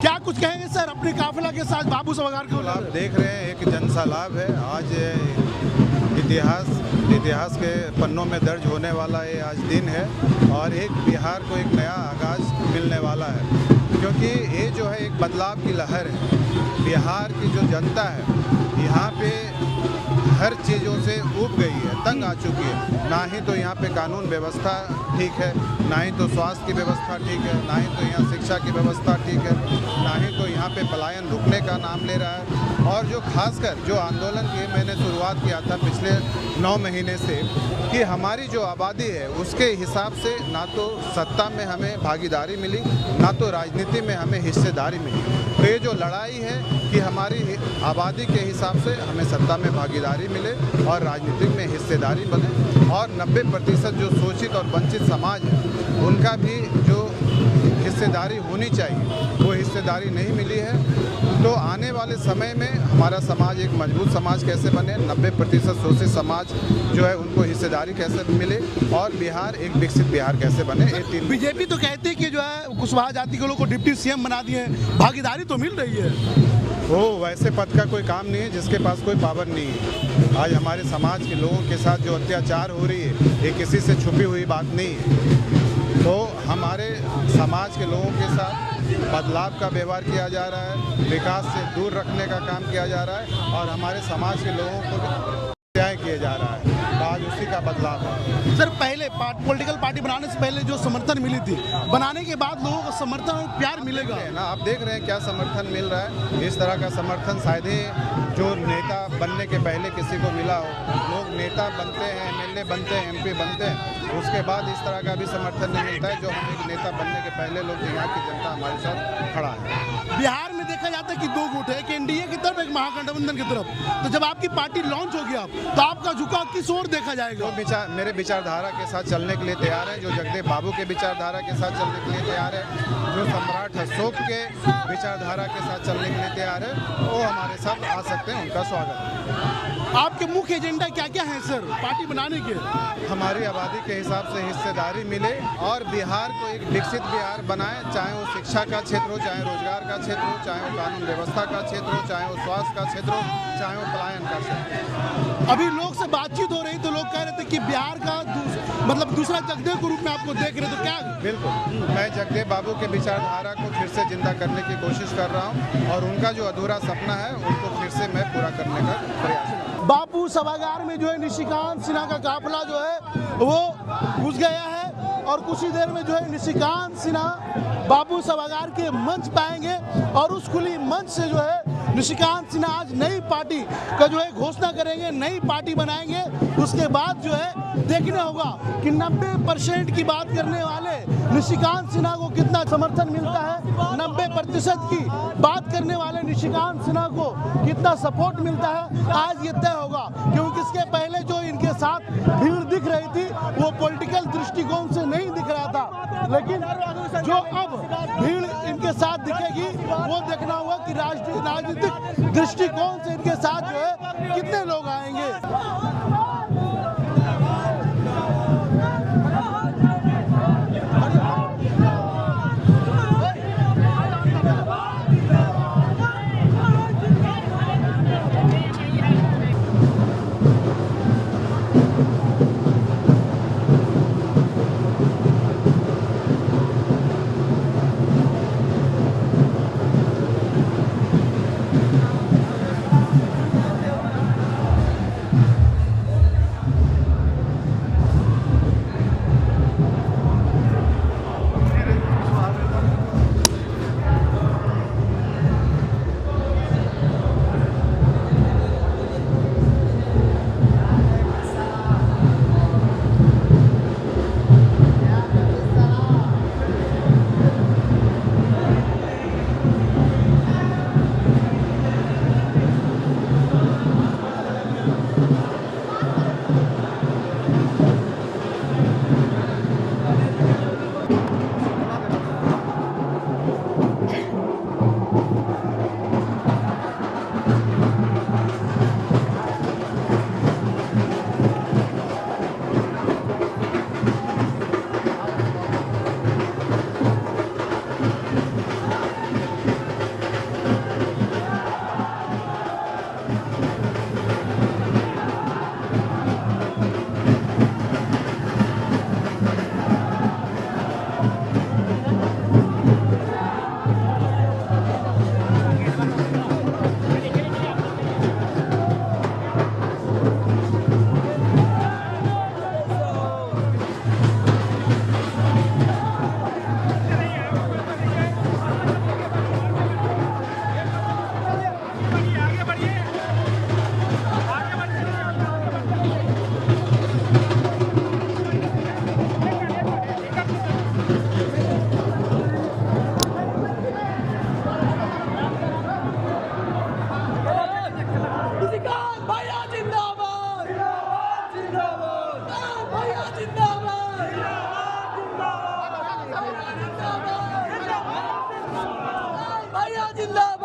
क्या कुछ कहेंगे सर अपने काफिला के साथ बाबू सभागार को? आप देख रहे हैं एक जनसैलाब है। आज इतिहास के पन्नों में दर्ज होने वाला ये आज दिन है और एक बिहार को एक नया आगाज मिलने वाला है, क्योंकि ये जो है एक बदलाव की लहर है। बिहार की जो जनता है यहाँ पे हर चीज़ों से ऊब गई है, तंग आ चुकी है। ना ही तो यहाँ पे कानून व्यवस्था ठीक है, ना ही तो स्वास्थ्य की व्यवस्था ठीक है, ना ही तो यहाँ शिक्षा की व्यवस्था ठीक है, ना ही तो यहाँ पे पलायन रुकने का नाम ले रहा है। और जो खासकर जो आंदोलन की मैंने शुरुआत किया था पिछले 9 महीने से कि हमारी जो आबादी है उसके हिसाब से ना तो सत्ता में हमें भागीदारी मिली, ना तो राजनीति में हमें हिस्सेदारी मिली। तो ये जो लड़ाई है कि हमारी आबादी के हिसाब से हमें सत्ता में भागीदारी मिले और राजनीतिक में हिस्सेदारी बने, और 90% जो शोषित और वंचित समाज है उनका भी जो हिस्सेदारी होनी चाहिए वो हिस्सेदारी नहीं मिली है। तो आने वाले समय में हमारा समाज एक मजबूत समाज कैसे बने, 90% शोषित समाज जो है उनको हिस्सेदारी कैसे मिले और बिहार एक विकसित बिहार कैसे बने। बीजेपी तो कहती है कि जो है कुशवाहा जाति के लोगों को डिप्टी सीएम बना दिए, भागीदारी तो मिल रही है। वो वैसे पद का कोई काम नहीं है जिसके पास कोई पावर नहीं है। आज हमारे समाज के लोगों के साथ जो अत्याचार हो रही है ये किसी से छुपी हुई बात नहीं है। तो हमारे समाज के लोगों के साथ बदलाव का व्यवहार किया जा रहा है, विकास से दूर रखने का काम किया जा रहा है और हमारे समाज के लोगों को न्याय किया जा रहा है। आज उसी का बदलाव है। सर पहले पॉलिटिकल पार्टी बनाने से पहले जो समर्थन मिली थी, बनाने के बाद लोगों को समर्थन और प्यार मिलेगा ना। आप देख रहे हैं क्या समर्थन मिल रहा है। इस तरह का समर्थन शायद ही जो नेता बनने के पहले किसी को मिला हो। लोग नेता बनते हैं, एमएलए बनते हैं, एमपी बनते हैं, उसके बाद इस तरह का भी समर्थन नहीं मिलता है जो हम एक नेता बनने के पहले लोग यहाँ की जनता हमारे साथ खड़ा है। बिहार में देखा जाता है कि 2 गुट है, एक एनडीए की तरफ, एक महागठबंधन की तरफ। तो जब आपकी पार्टी लॉन्च होगी तो आपका झुकाव किस ओर देखा जाएगा? तो मेरे विचारधारा के साथ चलने के लिए तैयार है, जो जगदेव बाबू के विचारधारा के साथ चलने के लिए तैयार है, जो सम्राट अशोक के विचारधारा के साथ चलने के लिए तैयार है, वो हमारे साथ आ सकते हैं। उनका स्वागत है। आपके मुख्य एजेंडा क्या क्या है सर पार्टी बनाने के? हमारी आबादी के हिसाब से हिस्सेदारी मिले और बिहार को एक विकसित बिहार बनाए, चाहे वो शिक्षा का क्षेत्र हो, चाहे रोजगार का क्षेत्र हो, चाहे वो कानून व्यवस्था का क्षेत्र हो, चाहे वो स्वास्थ्य का क्षेत्र हो, चाहे वो पलायन का क्षेत्र। अभी लोग से बातचीत हो रही तो लोग कह रहे थे कि बिहार का दूसरा जगदेव के रूप में आपको देख रहे, तो क्या? बिल्कुल, मैं जगदेव बाबू के विचारधारा को फिर से जिंदा करने की कोशिश कर रहा हूँ और उनका जो अधूरा सपना है उनको फिर से मैं पूरा करने का प्रयास कर रहा हूँ। बापू सभागार में जो है निशिकांत सिन्हा का काफिला जो है वो घुस गया है और कुछ ही देर में जो है निशिकांत सिन्हा बापू सभागार के मंच पाएंगे और उस खुली मंच से जो है निशिकांत सिन्हा आज नई पार्टी का जो है घोषणा करेंगे, नई पार्टी बनाएंगे। उसके बाद जो है देखना होगा कि 90% की बात करने वाले निशिकांत सिन्हा को कितना समर्थन मिलता है, 90% की बात करने वाले निशिकांत सिन्हा को कितना सपोर्ट मिलता है, आज ये तय होगा। क्योंकि इसके पहले जो इनके साथ भीड़ दिख रही थी वो पॉलिटिकल दृष्टिकोण से नहीं दिख रहा था, लेकिन जो अब भीड़ इनके साथ दिखेगी वो देखना होगा कि राजनीतिक दृष्टिकोण से इनके साथ जो है कितने लोग आएंगे। जिंदाबाद